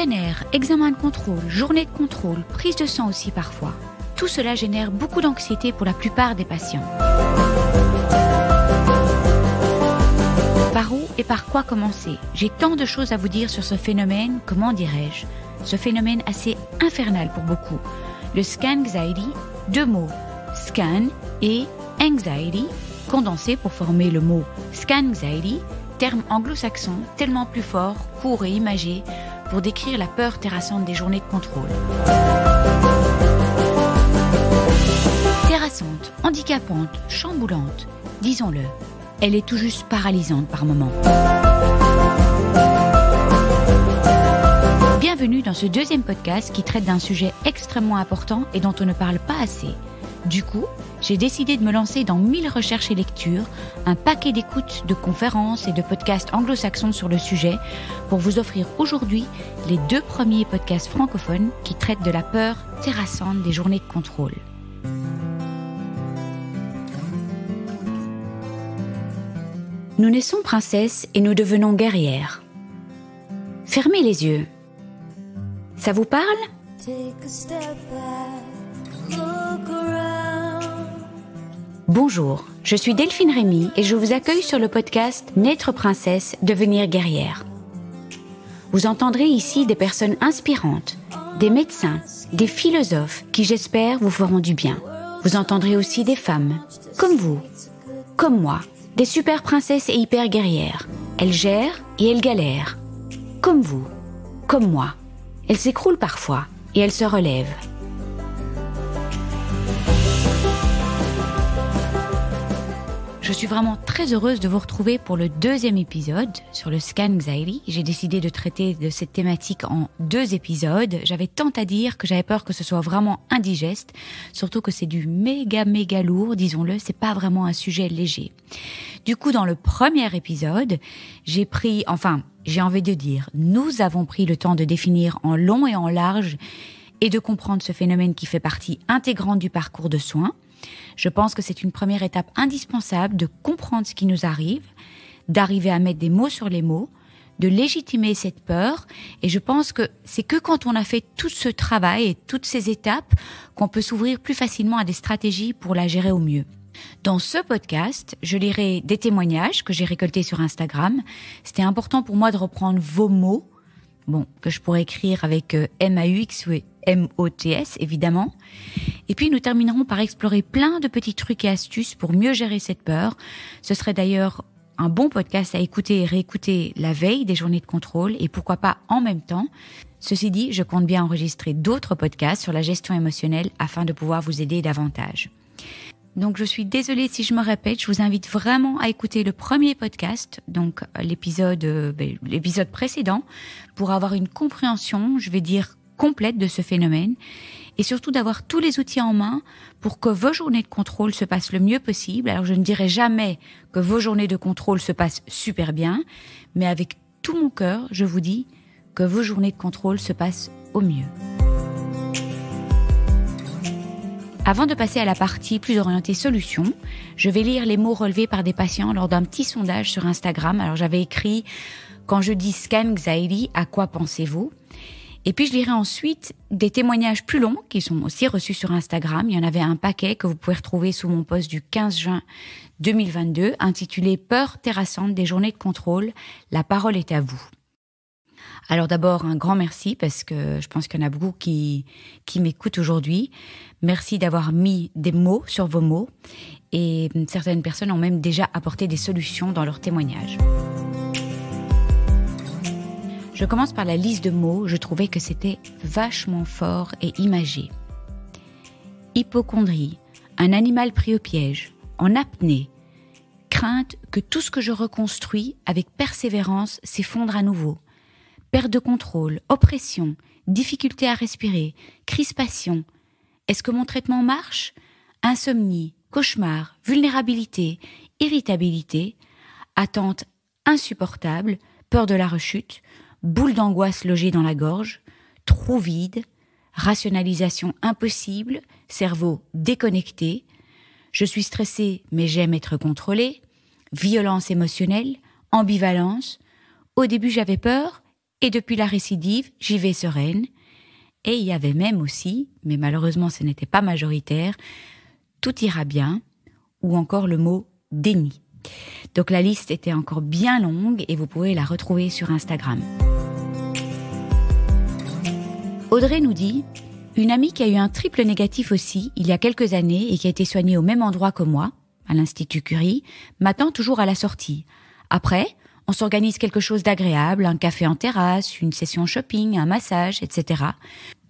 Scanner, examen de contrôle, journée de contrôle, prise de sang aussi parfois. Tout cela génère beaucoup d'anxiété pour la plupart des patients. Par où et par quoi commencer? J'ai tant de choses à vous dire sur ce phénomène, comment dirais-je, ce phénomène assez infernal pour beaucoup. Le scanxiety, deux mots, scan et anxiety, condensés pour former le mot scanxiety, terme anglo-saxon tellement plus fort, court et imagé pour décrire la peur terrassante des journées de contrôle. Terrassante, handicapante, chamboulante, disons-le, elle est tout juste paralysante par moments. Bienvenue dans ce deuxième podcast qui traite d'un sujet extrêmement important et dont on ne parle pas assez. Du coup, j'ai décidé de me lancer dans 1000 recherches et lectures, un paquet d'écoutes de conférences et de podcasts anglo-saxons sur le sujet pour vous offrir aujourd'hui les 2 premiers podcasts francophones qui traitent de la peur terrassante des journées de contrôle. Nous naissons princesses et nous devenons guerrières. Fermez les yeux. Ça vous parle ? Bonjour, je suis Delphine Rémy et je vous accueille sur le podcast Naître princesse, devenir guerrière. Vous entendrez ici des personnes inspirantes, des médecins, des philosophes qui j'espère vous feront du bien. Vous entendrez aussi des femmes, comme vous, comme moi, des super princesses et hyper guerrières. Elles gèrent et elles galèrent, comme vous, comme moi. Elles s'écroulent parfois et elles se relèvent. Je suis vraiment très heureuse de vous retrouver pour le 2e épisode sur le scanxiety. J'ai décidé de traiter de cette thématique en 2 épisodes. J'avais tant à dire que j'avais peur que ce soit vraiment indigeste, surtout que c'est du méga lourd, disons-le, c'est pas vraiment un sujet léger. Du coup, dans le premier épisode, j'ai envie de dire, nous avons pris le temps de définir en long et en large et de comprendre ce phénomène qui fait partie intégrante du parcours de soins. Je pense que c'est une première étape indispensable de comprendre ce qui nous arrive, d'arriver à mettre des mots sur les mots, de légitimer cette peur. Et je pense que c'est que quand on a fait tout ce travail et toutes ces étapes qu'on peut s'ouvrir plus facilement à des stratégies pour la gérer au mieux. Dans ce podcast, je lirai des témoignages que j'ai récoltés sur Instagram. C'était important pour moi de reprendre vos mots, que je pourrais écrire avec M-A-U-X ou M-O-T-S, évidemment. Et puis, nous terminerons par explorer plein de petits trucs et astuces pour mieux gérer cette peur. Ce serait d'ailleurs un bon podcast à écouter et réécouter la veille des journées de contrôle et pourquoi pas en même temps. Ceci dit, je compte bien enregistrer d'autres podcasts sur la gestion émotionnelle afin de pouvoir vous aider davantage. Donc, je suis désolée si je me répète, je vous invite vraiment à écouter le premier podcast, donc l'épisode précédent, pour avoir une compréhension, je vais dire, complète de ce phénomène et surtout d'avoir tous les outils en main pour que vos journées de contrôle se passent le mieux possible. Alors, je ne dirai jamais que vos journées de contrôle se passent super bien, mais avec tout mon cœur, je vous dis que vos journées de contrôle se passent au mieux. Avant de passer à la partie plus orientée solution, je vais lire les mots relevés par des patients lors d'un petit sondage sur Instagram. Alors j'avais écrit « Quand je dis scanxiety, à quoi pensez-vous ?» Et puis je lirai ensuite des témoignages plus longs qui sont aussi reçus sur Instagram. Il y en avait un paquet que vous pouvez retrouver sous mon post du 15 juin 2022 intitulé « Peur terrassante des journées de contrôle, la parole est à vous ». Alors d'abord, un grand merci parce que je pense qu'il y en a beaucoup qui m'écoutent aujourd'hui. Merci d'avoir mis des mots sur vos mots et certaines personnes ont même déjà apporté des solutions dans leurs témoignages. Je commence par la liste de mots, je trouvais que c'était vachement fort et imagé. Hypocondrie, un animal pris au piège, en apnée, crainte que tout ce que je reconstruis avec persévérance s'effondre à nouveau. Perte de contrôle, oppression, difficulté à respirer, crispation. Est-ce que mon traitement marche ? Insomnie, cauchemar, vulnérabilité, irritabilité, attente insupportable, peur de la rechute, boule d'angoisse logée dans la gorge, trou vide, rationalisation impossible, cerveau déconnecté, je suis stressée mais j'aime être contrôlée, violence émotionnelle, ambivalence, au début j'avais peur Et depuis la récidive, j'y vais sereine. Et il y avait même aussi, mais malheureusement ce n'était pas majoritaire, tout ira bien, ou encore le mot déni. Donc la liste était encore bien longue et vous pouvez la retrouver sur Instagram. Audrey nous dit « Une amie qui a eu un triple négatif aussi, il y a quelques années, et qui a été soignée au même endroit que moi, à l'Institut Curie, m'attend toujours à la sortie. Après, on s'organise quelque chose d'agréable, un café en terrasse, une session shopping, un massage, etc.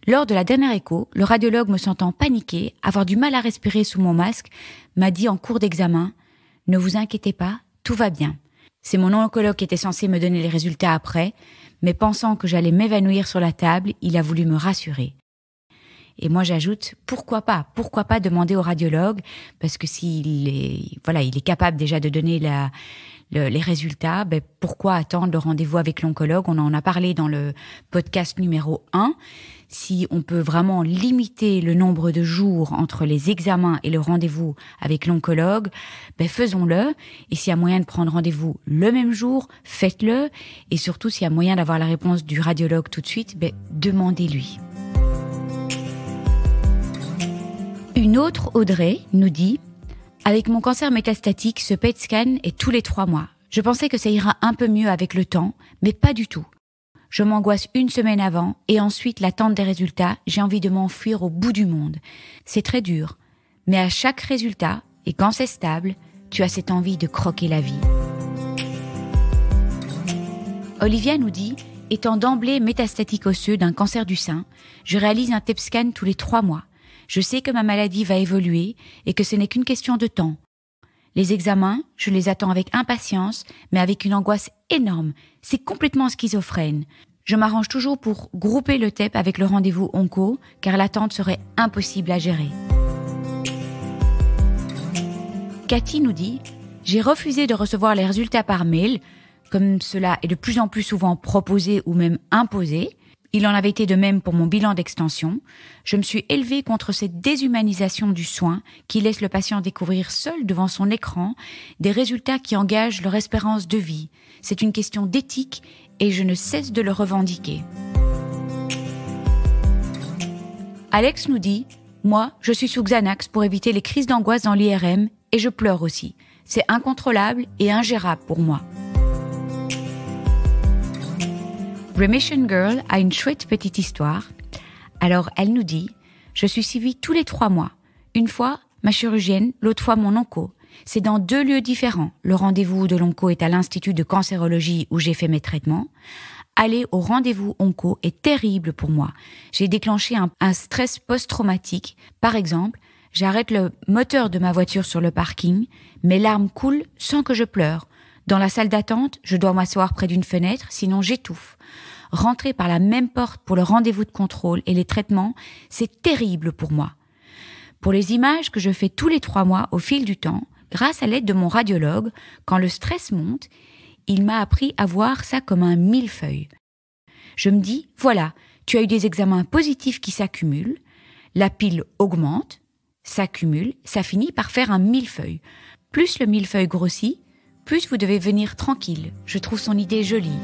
Lors de la dernière écho, le radiologue me sentant paniquer, avoir du mal à respirer sous mon masque, m'a dit en cours d'examen « Ne vous inquiétez pas, tout va bien ». C'est mon oncologue qui était censé me donner les résultats après, mais pensant que j'allais m'évanouir sur la table, il a voulu me rassurer. Et moi j'ajoute, pourquoi pas demander au radiologue, parce que s'il est capable déjà de donner les résultats, pourquoi attendre le rendez-vous avec l'oncologue? On en a parlé dans le podcast numéro 1. Si on peut vraiment limiter le nombre de jours entre les examens et le rendez-vous avec l'oncologue, faisons-le. Et s'il y a moyen de prendre rendez-vous le même jour, faites-le. Et surtout, s'il y a moyen d'avoir la réponse du radiologue tout de suite, demandez-lui. Une autre Audrey nous dit « Avec mon cancer métastatique, ce PET scan est tous les 3 mois. Je pensais que ça ira un peu mieux avec le temps, mais pas du tout. Je m'angoisse une semaine avant et ensuite l'attente des résultats, j'ai envie de m'enfuir au bout du monde. C'est très dur, mais à chaque résultat, et quand c'est stable, tu as cette envie de croquer la vie. » Olivia nous dit « Étant d'emblée métastatique osseux d'un cancer du sein, je réalise un TEP scan tous les 3 mois. Je sais que ma maladie va évoluer et que ce n'est qu'une question de temps. Les examens, je les attends avec impatience, mais avec une angoisse énorme. C'est complètement schizophrène. Je m'arrange toujours pour grouper le TEP avec le rendez-vous onco, car l'attente serait impossible à gérer. » Cathy nous dit « J'ai refusé de recevoir les résultats par mail, comme cela est de plus en plus souvent proposé ou même imposé. Il en avait été de même pour mon bilan d'extension. Je me suis élevée contre cette déshumanisation du soin qui laisse le patient découvrir seul devant son écran des résultats qui engagent leur espérance de vie. C'est une question d'éthique et je ne cesse de le revendiquer. » Alex nous dit « Moi, je suis sous Xanax pour éviter les crises d'angoisse dans l'IRM et je pleure aussi. C'est incontrôlable et ingérable pour moi. » Remission Girl a une chouette petite histoire. Alors, elle nous dit « Je suis suivie tous les 3 mois. Une fois, ma chirurgienne, l'autre fois mon onco. C'est dans 2 lieux différents. Le rendez-vous de l'onco est à l'Institut de cancérologie où j'ai fait mes traitements. Aller au rendez-vous onco est terrible pour moi. J'ai déclenché un stress post-traumatique. Par exemple, j'arrête le moteur de ma voiture sur le parking. Mes larmes coulent sans que je pleure. Dans la salle d'attente, je dois m'asseoir près d'une fenêtre, sinon j'étouffe. Rentrer par la même porte pour le rendez-vous de contrôle et les traitements, c'est terrible pour moi. Pour les images que je fais tous les 3 mois au fil du temps, grâce à l'aide de mon radiologue, quand le stress monte, il m'a appris à voir ça comme un millefeuille. Je me dis, voilà, tu as eu des examens positifs qui s'accumulent, la pile augmente, s'accumule, ça finit par faire un millefeuille. Plus le millefeuille grossit, plus vous devez venir tranquille. Je trouve son idée jolie.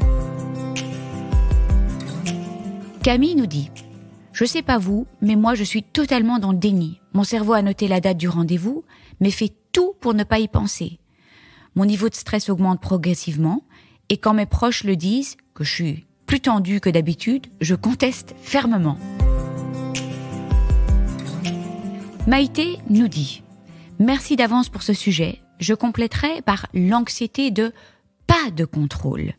Camille nous dit « Je sais pas vous, mais moi je suis totalement dans le déni. Mon cerveau a noté la date du rendez-vous, mais fait tout pour ne pas y penser. Mon niveau de stress augmente progressivement, et quand mes proches le disent, que je suis plus tendue que d'habitude, je conteste fermement. » Maïté nous dit « Merci d'avance pour ce sujet. Je compléterai par l'anxiété de « pas de contrôle ».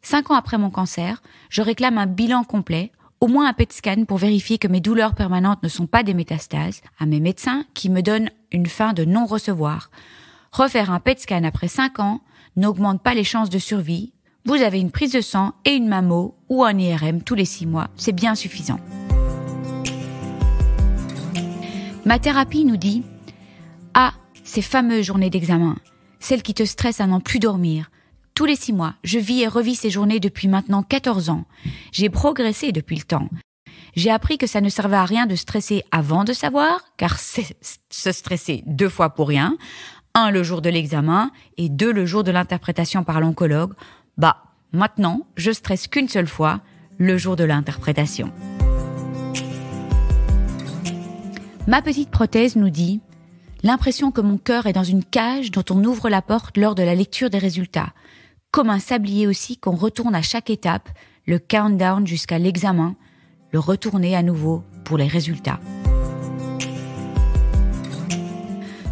5 ans après mon cancer, je réclame un bilan complet, au moins un PET scan pour vérifier que mes douleurs permanentes ne sont pas des métastases, à mes médecins qui me donnent une fin de non-recevoir. Refaire un PET scan après 5 ans n'augmente pas les chances de survie. Vous avez une prise de sang et une mammo ou un IRM tous les 6 mois, c'est bien suffisant. Ma thérapie nous dit « Ah, ces fameuses journées d'examen, celles qui te stressent à n'en plus dormir. Tous les 6 mois, je vis et revis ces journées depuis maintenant 14 ans. J'ai progressé depuis le temps. J'ai appris que ça ne servait à rien de stresser avant de savoir, car c'est se stresser 2 fois pour rien. 1 le jour de l'examen et 2 le jour de l'interprétation par l'oncologue. Maintenant, je stresse qu'une seule fois, le jour de l'interprétation. Ma petite prothèse nous dit « L'impression que mon cœur est dans une cage dont on ouvre la porte lors de la lecture des résultats. Comme un sablier aussi qu'on retourne à chaque étape, le countdown jusqu'à l'examen, le retourner à nouveau pour les résultats. »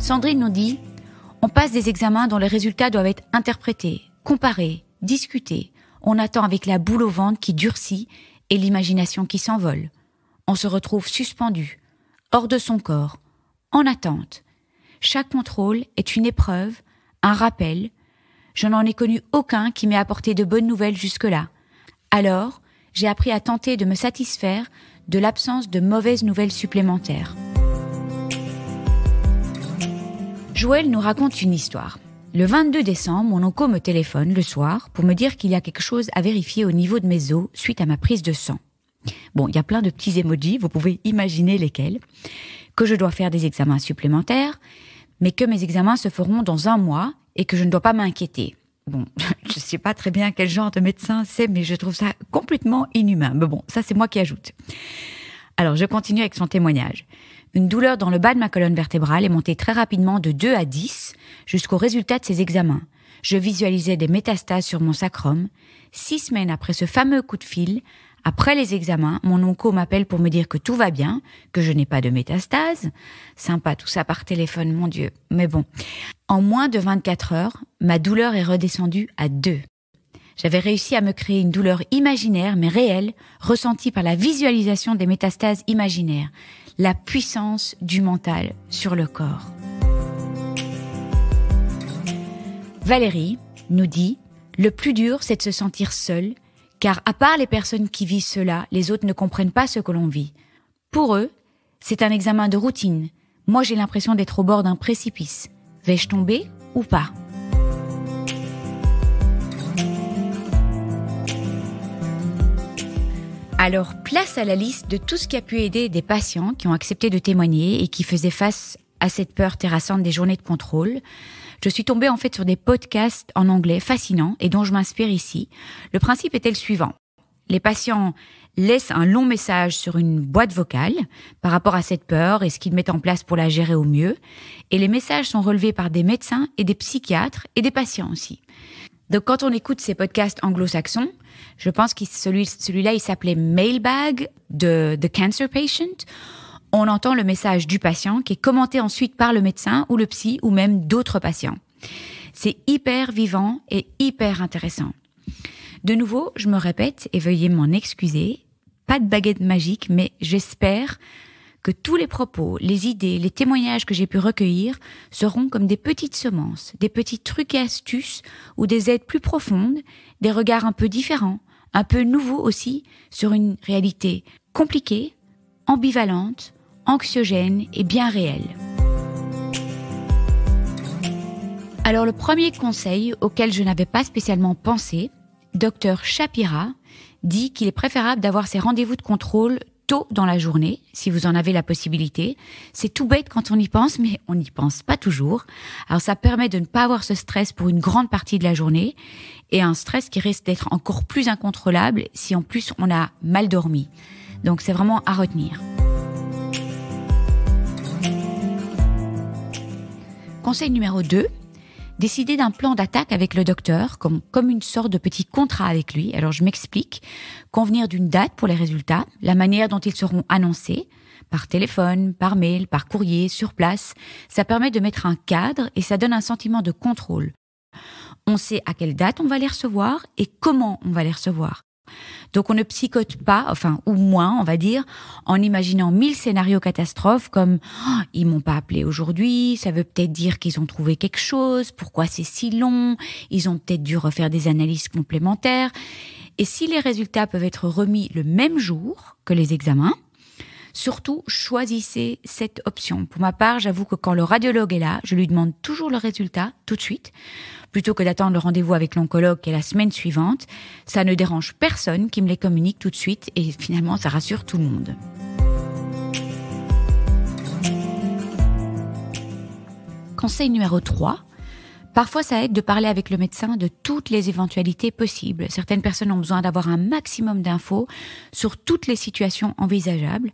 Sandrine nous dit « On passe des examens dont les résultats doivent être interprétés, comparés, discutés. On attend avec la boule au ventre qui durcit et l'imagination qui s'envole. On se retrouve suspendu, hors de son corps, en attente. Chaque contrôle est une épreuve, un rappel. Je n'en ai connu aucun qui m'ait apporté de bonnes nouvelles jusque-là. Alors, j'ai appris à tenter de me satisfaire de l'absence de mauvaises nouvelles supplémentaires. » Joël nous raconte une histoire. Le 22 décembre, mon onco me téléphone le soir pour me dire qu'il y a quelque chose à vérifier au niveau de mes os suite à ma prise de sang. Bon, il y a plein de petits emojis, vous pouvez imaginer lesquels. Que je dois faire des examens supplémentaires, mais que mes examens se feront dans 1 mois et que je ne dois pas m'inquiéter. Bon, je ne sais pas très bien quel genre de médecin c'est, mais je trouve ça complètement inhumain. Mais bon, ça c'est moi qui ajoute. Alors, je continue avec son témoignage. Une douleur dans le bas de ma colonne vertébrale est montée très rapidement de 2 à 10 jusqu'au résultat de ces examens. Je visualisais des métastases sur mon sacrum. 6 semaines après ce fameux coup de fil, après les examens, mon onco m'appelle pour me dire que tout va bien, que je n'ai pas de métastases. Sympa tout ça par téléphone, mon Dieu. Mais bon, en moins de 24 heures, ma douleur est redescendue à 2. J'avais réussi à me créer une douleur imaginaire, mais réelle, ressentie par la visualisation des métastases imaginaires. La puissance du mental sur le corps. Valérie nous dit « Le plus dur, c'est de se sentir seul, car à part les personnes qui vivent cela, les autres ne comprennent pas ce que l'on vit. Pour eux, c'est un examen de routine. Moi, j'ai l'impression d'être au bord d'un précipice. Vais-je tomber ou pas ?» Alors, place à la liste de tout ce qui a pu aider des patients qui ont accepté de témoigner et qui faisaient face à cette peur terrassante des journées de contrôle. Je suis tombée en fait sur des podcasts en anglais fascinants et dont je m'inspire ici. Le principe était le suivant. Les patients laissent un long message sur une boîte vocale par rapport à cette peur et ce qu'ils mettent en place pour la gérer au mieux. Et les messages sont relevés par des médecins et des psychiatres et des patients aussi. Donc quand on écoute ces podcasts anglo-saxons, je pense que celui-là, il s'appelait Mailbag de The Cancer Patient. On entend le message du patient qui est commenté ensuite par le médecin ou le psy ou même d'autres patients. C'est hyper vivant et hyper intéressant. De nouveau, je me répète et veuillez m'en excuser, pas de baguette magique, mais j'espère que tous les propos, les idées, les témoignages que j'ai pu recueillir seront comme des petites semences, des petits trucs et astuces ou des aides plus profondes, des regards un peu différents, un peu nouveaux aussi sur une réalité compliquée, ambivalente, anxiogène et bien réelle. Alors le premier conseil auquel je n'avais pas spécialement pensé, Dr Shapira dit qu'il est préférable d'avoir ses rendez-vous de contrôle tôt dans la journée, si vous en avez la possibilité. C'est tout bête quand on y pense, mais on n'y pense pas toujours. Alors ça permet de ne pas avoir ce stress pour une grande partie de la journée, et un stress qui risque d'être encore plus incontrôlable si en plus on a mal dormi. Donc c'est vraiment à retenir. Conseil numéro 2. Décider d'un plan d'attaque avec le docteur, comme une sorte de petit contrat avec lui. Alors je m'explique. Convenir d'une date pour les résultats, la manière dont ils seront annoncés, par téléphone, par mail, par courrier, sur place. Ça permet de mettre un cadre et ça donne un sentiment de contrôle. On sait à quelle date on va les recevoir et comment on va les recevoir. Donc on ne psychote pas, ou moins on va dire, en imaginant 1000 scénarios catastrophes comme oh, « ils m'ont pas appelé aujourd'hui, ça veut peut-être dire qu'ils ont trouvé quelque chose, pourquoi c'est si long, ils ont peut-être dû refaire des analyses complémentaires ». Et si les résultats peuvent être remis le même jour que les examens, surtout choisissez cette option. Pour ma part, j'avoue que quand le radiologue est là, je lui demande toujours le résultat tout de suite, plutôt que d'attendre le rendez-vous avec l'oncologue qui est la semaine suivante. Ça ne dérange personne qui me les communique tout de suite et finalement ça rassure tout le monde. Conseil numéro 3. Parfois, ça aide de parler avec le médecin de toutes les éventualités possibles. Certaines personnes ont besoin d'avoir un maximum d'infos sur toutes les situations envisageables.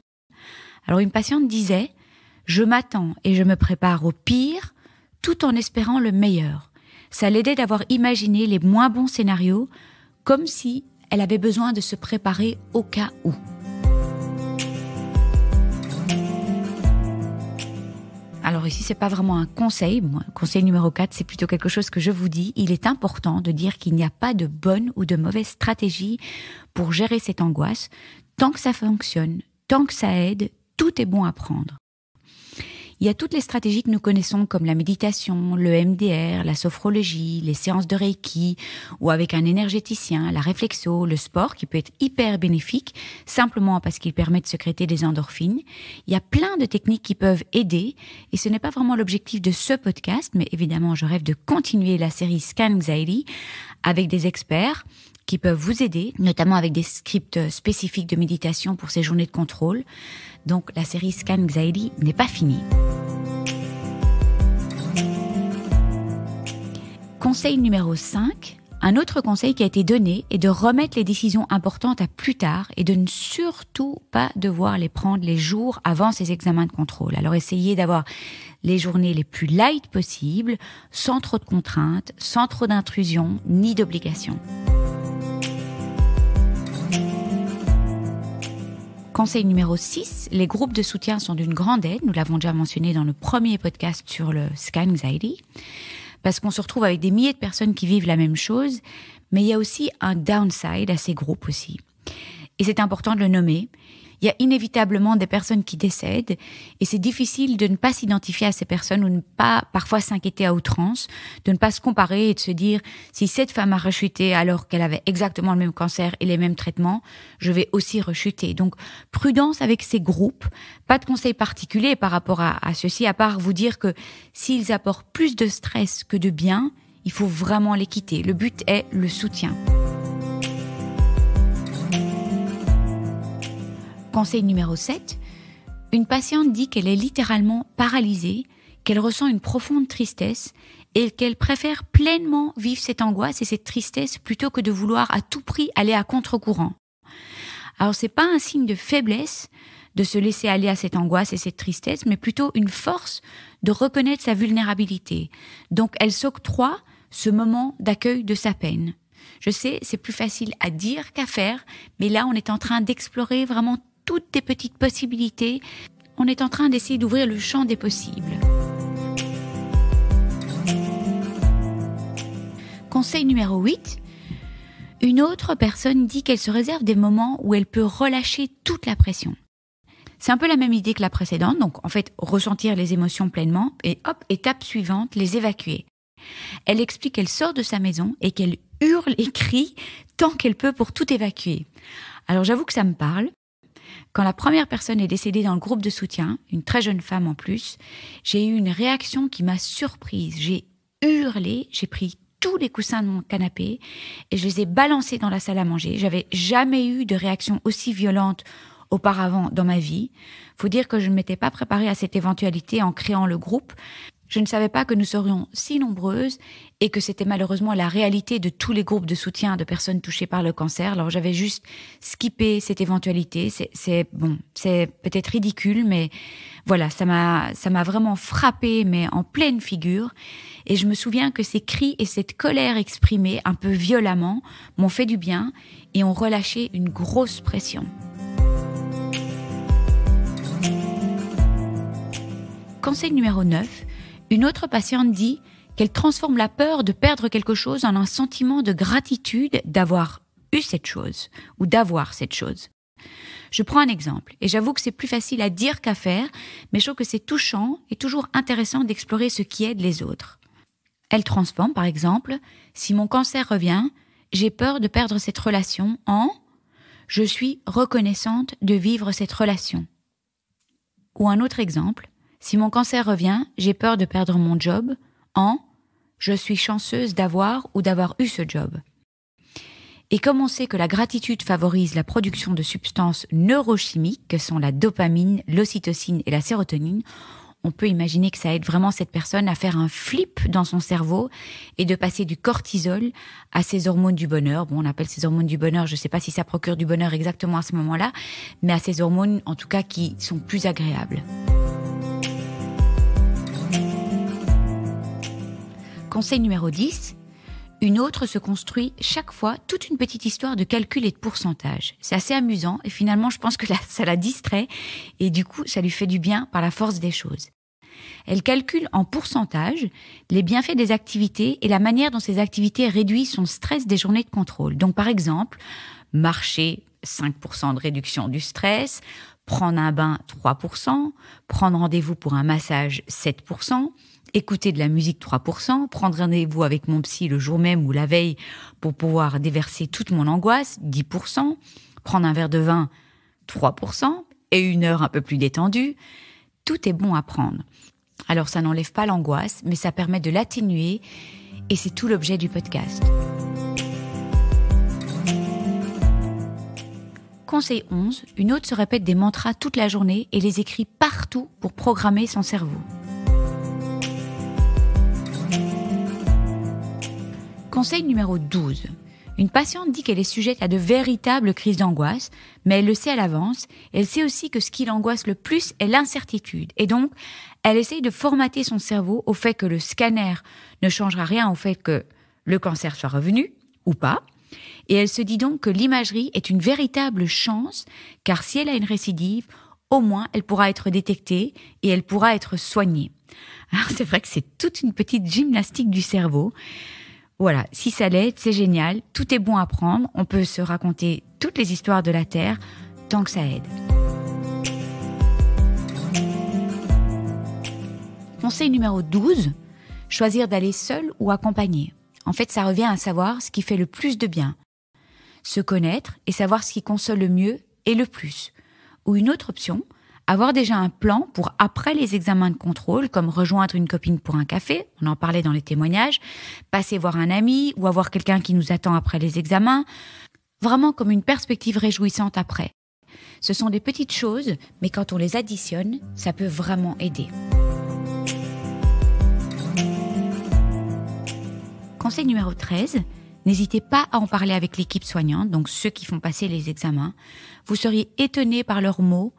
Alors, une patiente disait « Je m'attends et je me prépare au pire, tout en espérant le meilleur ». Ça l'aidait d'avoir imaginé les moins bons scénarios, comme si elle avait besoin de se préparer au cas où. Alors ici, c'est pas vraiment un conseil. Conseil numéro 4, c'est plutôt quelque chose que je vous dis. Il est important de dire qu'il n'y a pas de bonne ou de mauvaise stratégie pour gérer cette angoisse. Tant que ça fonctionne, tant que ça aide, tout est bon à prendre. Il y a toutes les stratégies que nous connaissons comme la méditation, le MDR, la sophrologie, les séances de Reiki ou avec un énergéticien, la réflexo, le sport qui peut être hyper bénéfique simplement parce qu'il permet de sécréter des endorphines. Il y a plein de techniques qui peuvent aider et ce n'est pas vraiment l'objectif de ce podcast, mais évidemment je rêve de continuer la série Scan Anxiety avec des experts qui peuvent vous aider, notamment avec des scripts spécifiques de méditation pour ces journées de contrôle. Donc la série Scan Anxiety n'est pas finie. Conseil numéro 5, un autre conseil qui a été donné est de remettre les décisions importantes à plus tard et de ne surtout pas devoir les prendre les jours avant ces examens de contrôle. Alors essayez d'avoir les journées les plus light possibles, sans trop de contraintes, sans trop d'intrusions ni d'obligations. Conseil numéro 6, les groupes de soutien sont d'une grande aide. Nous l'avons déjà mentionné dans le premier podcast sur le Scan Anxiety. Parce qu'on se retrouve avec des milliers de personnes qui vivent la même chose. Mais il y a aussi un downside à ces groupes aussi. Et c'est important de le nommer. Il y a inévitablement des personnes qui décèdent et c'est difficile de ne pas s'identifier à ces personnes ou de ne pas parfois s'inquiéter à outrance, de ne pas se comparer et de se dire si cette femme a rechuté alors qu'elle avait exactement le même cancer et les mêmes traitements, je vais aussi rechuter. Donc prudence avec ces groupes, pas de conseils particuliers par rapport à ceci, à part vous dire que s'ils apportent plus de stress que de bien, il faut vraiment les quitter. Le but est le soutien. Conseil numéro 7, une patiente dit qu'elle est littéralement paralysée, qu'elle ressent une profonde tristesse et qu'elle préfère pleinement vivre cette angoisse et cette tristesse plutôt que de vouloir à tout prix aller à contre-courant. Alors c'est pas un signe de faiblesse de se laisser aller à cette angoisse et cette tristesse, mais plutôt une force de reconnaître sa vulnérabilité. Donc elle s'octroie ce moment d'accueil de sa peine. Je sais, c'est plus facile à dire qu'à faire, mais là on est en train d'explorer vraiment toutes des petites possibilités. On est en train d'essayer d'ouvrir le champ des possibles. Conseil numéro 8. Une autre personne dit qu'elle se réserve des moments où elle peut relâcher toute la pression. C'est un peu la même idée que la précédente, donc en fait ressentir les émotions pleinement et hop, étape suivante, les évacuer. Elle explique qu'elle sort de sa maison et qu'elle hurle et crie tant qu'elle peut pour tout évacuer. Alors j'avoue que ça me parle. Quand la première personne est décédée dans le groupe de soutien, une très jeune femme en plus, j'ai eu une réaction qui m'a surprise. J'ai hurlé, j'ai pris tous les coussins de mon canapé et je les ai balancés dans la salle à manger. J'avais jamais eu de réaction aussi violente auparavant dans ma vie. Faut dire que je ne m'étais pas préparée à cette éventualité en créant le groupe. Je ne savais pas que nous serions si nombreuses et que c'était malheureusement la réalité de tous les groupes de soutien de personnes touchées par le cancer. Alors j'avais juste skippé cette éventualité. C'est peut-être ridicule, mais voilà, ça m'a vraiment frappée, mais en pleine figure. Et je me souviens que ces cris et cette colère exprimée un peu violemment m'ont fait du bien et ont relâché une grosse pression. Conseil numéro 9. Une autre patiente dit qu'elle transforme la peur de perdre quelque chose en un sentiment de gratitude d'avoir eu cette chose ou d'avoir cette chose. Je prends un exemple et j'avoue que c'est plus facile à dire qu'à faire, mais je trouve que c'est touchant et toujours intéressant d'explorer ce qui aide les autres. Elle transforme par exemple « Si mon cancer revient, j'ai peur de perdre cette relation en « Je suis reconnaissante de vivre cette relation ». Ou un autre exemple « Si mon cancer revient, j'ai peur de perdre mon job en « Je suis chanceuse d'avoir ou d'avoir eu ce job ». Et comme on sait que la gratitude favorise la production de substances neurochimiques que sont la dopamine, l'ocytocine et la sérotonine, on peut imaginer que ça aide vraiment cette personne à faire un flip dans son cerveau et de passer du cortisol à ces hormones du bonheur. Bon, on appelle ces hormones du bonheur, je ne sais pas si ça procure du bonheur exactement à ce moment-là, mais à ces hormones, en tout cas, qui sont plus agréables. Conseil numéro 10. Une autre se construit chaque fois toute une petite histoire de calcul et de pourcentage. C'est assez amusant et finalement, je pense que ça la distrait et du coup, ça lui fait du bien par la force des choses. Elle calcule en pourcentage les bienfaits des activités et la manière dont ces activités réduisent son stress des journées de contrôle. Donc, par exemple, marcher, 5% de réduction du stress, prendre un bain, 3%, prendre rendez-vous pour un massage, 7%, écouter de la musique, 3%, prendre rendez-vous avec mon psy le jour même ou la veille pour pouvoir déverser toute mon angoisse, 10%, prendre un verre de vin, 3%, et une heure un peu plus détendue. Tout est bon à prendre. Alors ça n'enlève pas l'angoisse, mais ça permet de l'atténuer et c'est tout l'objet du podcast. Conseil 11, une autre se répète des mantras toute la journée et les écrit partout pour programmer son cerveau. Conseil numéro 12. Une patiente dit qu'elle est sujette à de véritables crises d'angoisse, mais elle le sait à l'avance. Elle sait aussi que ce qui l'angoisse le plus est l'incertitude. Et donc, elle essaye de formater son cerveau au fait que le scanner ne changera rien au fait que le cancer soit revenu, ou pas. Et elle se dit donc que l'imagerie est une véritable chance, car si elle a une récidive, au moins elle pourra être détectée et elle pourra être soignée. Alors c'est vrai que c'est toute une petite gymnastique du cerveau. Voilà, si ça l'aide, c'est génial, tout est bon à prendre, on peut se raconter toutes les histoires de la Terre, tant que ça aide. Conseil numéro 12, choisir d'aller seul ou accompagné. En fait, ça revient à savoir ce qui fait le plus de bien. Se connaître et savoir ce qui console le mieux et le plus. Ou une autre option, avoir déjà un plan pour après les examens de contrôle, comme rejoindre une copine pour un café, on en parlait dans les témoignages, passer voir un ami ou avoir quelqu'un qui nous attend après les examens, vraiment comme une perspective réjouissante après. Ce sont des petites choses, mais quand on les additionne, ça peut vraiment aider. Conseil numéro 13, n'hésitez pas à en parler avec l'équipe soignante, donc ceux qui font passer les examens. Vous seriez étonnés par leurs mots.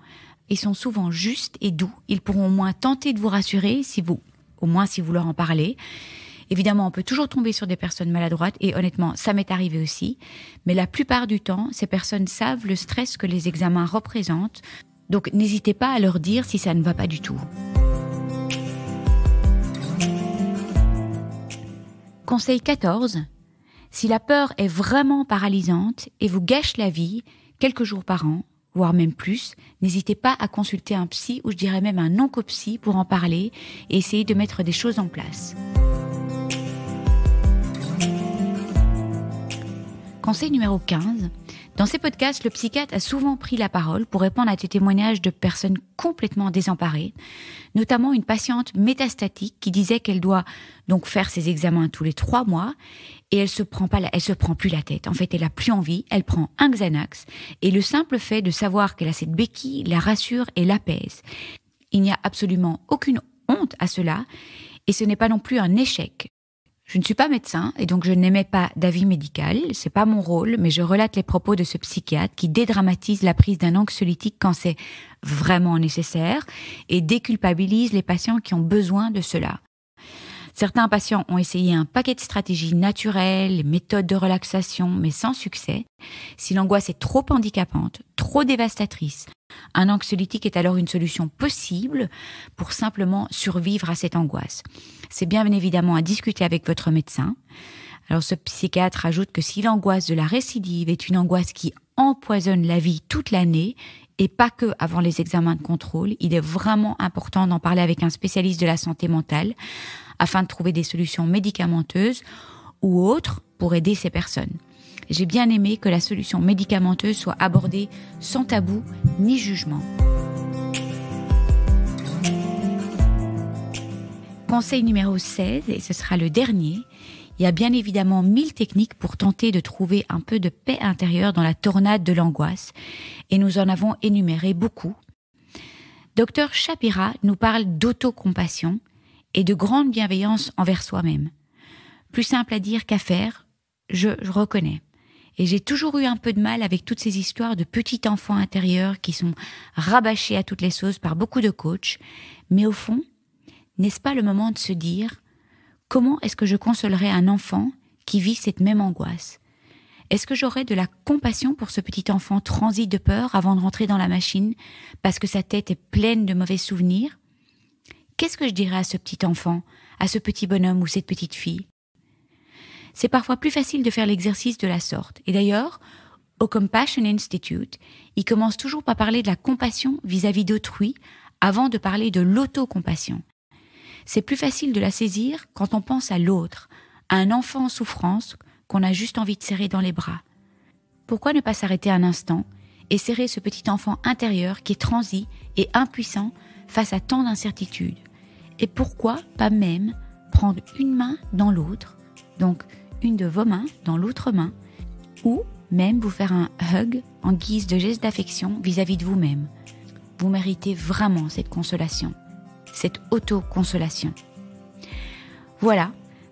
Ils sont souvent justes et doux. Ils pourront au moins tenter de vous rassurer si vous leur en parlez. Évidemment, on peut toujours tomber sur des personnes maladroites et honnêtement, ça m'est arrivé aussi. Mais la plupart du temps, ces personnes savent le stress que les examens représentent. Donc, n'hésitez pas à leur dire si ça ne va pas du tout. Conseil 14. Si la peur est vraiment paralysante et vous gâche la vie, quelques jours par an, voire même plus, n'hésitez pas à consulter un psy ou je dirais même un oncopsy pour en parler et essayer de mettre des choses en place. Conseil numéro 15. Dans ces podcasts, le psychiatre a souvent pris la parole pour répondre à des témoignages de personnes complètement désemparées, notamment une patiente métastatique qui disait qu'elle doit donc faire ses examens tous les 3 mois et elle se prend plus la tête. En fait, elle a plus envie, elle prend un Xanax et le simple fait de savoir qu'elle a cette béquille la rassure et l'apaise. Il n'y a absolument aucune honte à cela et ce n'est pas non plus un échec. Je ne suis pas médecin et donc je n'émets pas d'avis médical, c'est pas mon rôle, mais je relate les propos de ce psychiatre qui dédramatise la prise d'un anxiolytique quand c'est vraiment nécessaire et déculpabilise les patients qui ont besoin de cela. Certains patients ont essayé un paquet de stratégies naturelles, méthodes de relaxation, mais sans succès. Si l'angoisse est trop handicapante, trop dévastatrice, un anxiolytique est alors une solution possible pour simplement survivre à cette angoisse. C'est bien évidemment à discuter avec votre médecin. Alors ce psychiatre ajoute que si l'angoisse de la récidive est une angoisse qui empoisonne la vie toute l'année, et pas que avant les examens de contrôle, il est vraiment important d'en parler avec un spécialiste de la santé mentale afin de trouver des solutions médicamenteuses ou autres pour aider ces personnes. J'ai bien aimé que la solution médicamenteuse soit abordée sans tabou ni jugement. Conseil numéro 16, et ce sera le dernier, il y a bien évidemment 1000 techniques pour tenter de trouver un peu de paix intérieure dans la tornade de l'angoisse, et nous en avons énuméré beaucoup. Dr Shapira nous parle d'autocompassion et de grande bienveillance envers soi-même. Plus simple à dire qu'à faire, je reconnais. Et j'ai toujours eu un peu de mal avec toutes ces histoires de petits enfants intérieurs qui sont rabâchés à toutes les sauces par beaucoup de coachs. Mais au fond, n'est-ce pas le moment de se dire « Comment est-ce que je consolerais un enfant qui vit cette même angoisse ? Est-ce que j'aurais de la compassion pour ce petit enfant transi de peur avant de rentrer dans la machine parce que sa tête est pleine de mauvais souvenirs ? Qu'est-ce que je dirais à ce petit enfant, à ce petit bonhomme ou cette petite fille ? C'est parfois plus facile de faire l'exercice de la sorte. Et d'ailleurs, au Compassion Institute, ils commencent toujours par parler de la compassion vis-à-vis d'autrui avant de parler de l'autocompassion. C'est plus facile de la saisir quand on pense à l'autre, à un enfant en souffrance qu'on a juste envie de serrer dans les bras. Pourquoi ne pas s'arrêter un instant et serrer ce petit enfant intérieur qui est transi et impuissant face à tant d'incertitudes ? Et pourquoi pas même prendre une main dans l'autre, donc une de vos mains dans l'autre main, ou même vous faire un hug en guise de geste d'affection vis-à-vis de vous-même. Vous méritez vraiment cette consolation, cette auto-consolation. Voilà,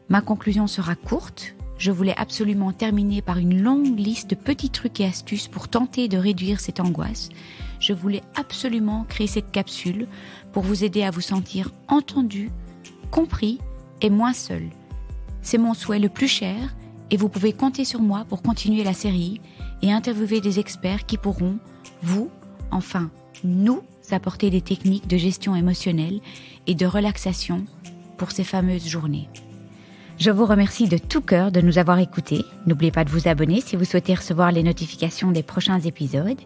ma conclusion sera courte. Je voulais absolument terminer par une longue liste de petits trucs et astuces pour tenter de réduire cette angoisse. Je voulais absolument créer cette capsule pour vous aider à vous sentir entendu, compris et moins seul. C'est mon souhait le plus cher et vous pouvez compter sur moi pour continuer la série et interviewer des experts qui pourront, nous apporter des techniques de gestion émotionnelle et de relaxation pour ces fameuses journées. Je vous remercie de tout cœur de nous avoir écoutés. N'oubliez pas de vous abonner si vous souhaitez recevoir les notifications des prochains épisodes.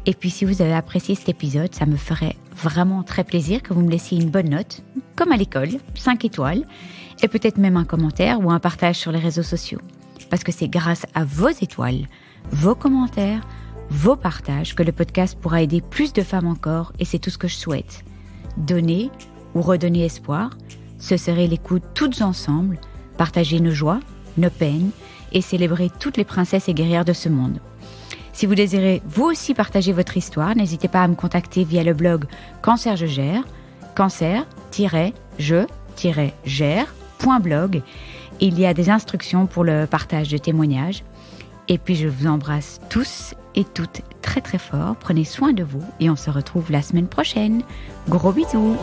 Et puis si vous avez apprécié cet épisode, ça me ferait vraiment très plaisir que vous me laissiez une bonne note, comme à l'école, 5 étoiles, et peut-être même un commentaire ou un partage sur les réseaux sociaux. Parce que c'est grâce à vos étoiles, vos commentaires, vos partages que le podcast pourra aider plus de femmes encore, et c'est tout ce que je souhaite. Donner ou redonner espoir, se serrer les coudes toutes ensemble, partager nos joies, nos peines et célébrer toutes les princesses et guerrières de ce monde. Si vous désirez vous aussi partager votre histoire, n'hésitez pas à me contacter via le blog Cancer je gère, cancer-je-gère.blog. Il y a des instructions pour le partage de témoignages. Et puis je vous embrasse tous et toutes très très fort. Prenez soin de vous et on se retrouve la semaine prochaine. Gros bisous!